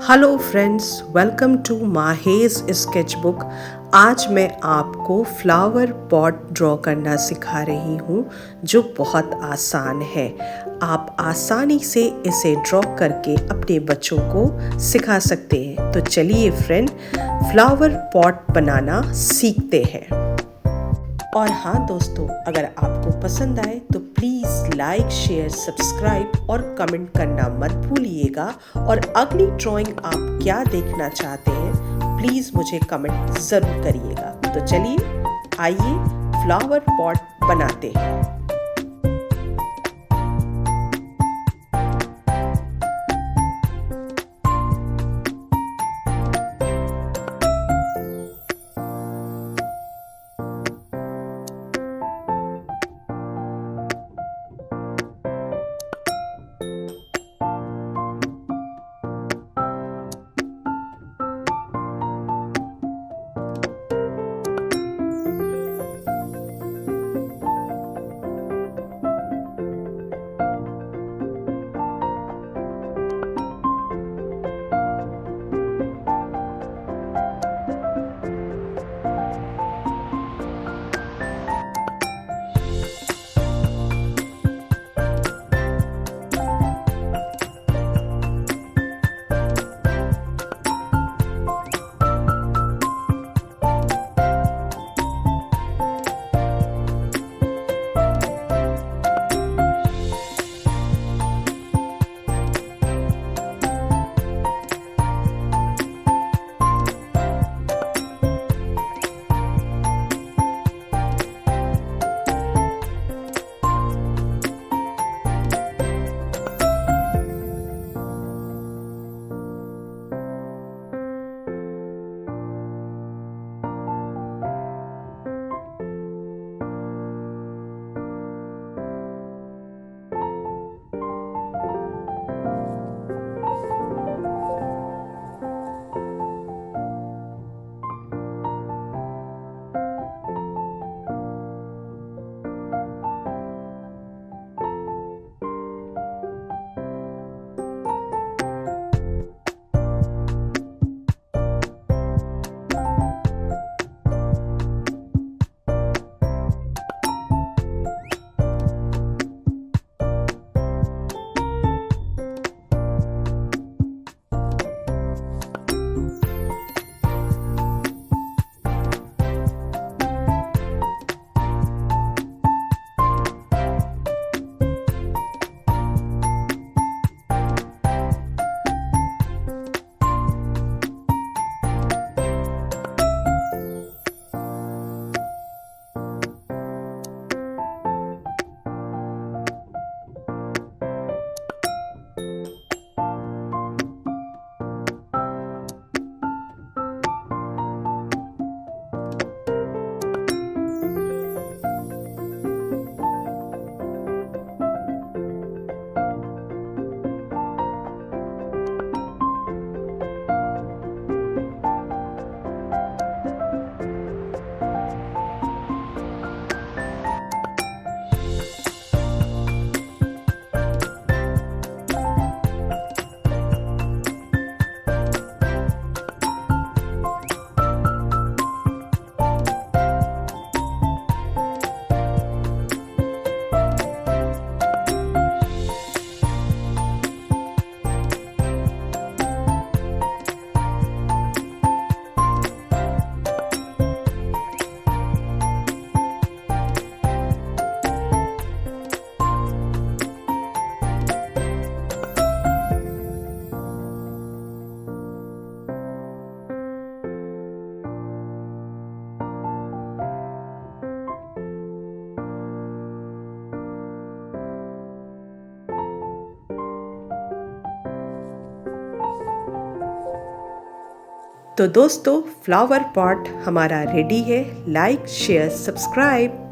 Hello friends, welcome to माहे's sketchbook. आज मैं आपको फ्लावर पॉट ड्रॉ करना सिखा रही हूँ जो बहुत आसान है। आप आसानी से इसे ड्रॉ करके अपने बच्चों को सिखा सकते हैं। तो चलिए फ्रेंड, फ्लावर पॉट बनाना सीखते हैं। और हाँ दोस्तों, अगर आपको पसंद आए तो प्लीज़ लाइक, शेयर, सब्सक्राइब और कमेंट करना मत भूलिएगा। और अगली ड्राइंग आप क्या देखना चाहते हैं प्लीज़ मुझे कमेंट ज़रूर करिएगा। तो चलिए आइए फ्लावर पॉट बनाते हैं। तो दोस्तों, फ्लावर पॉट हमारा रेडी है। Like, share, subscribe.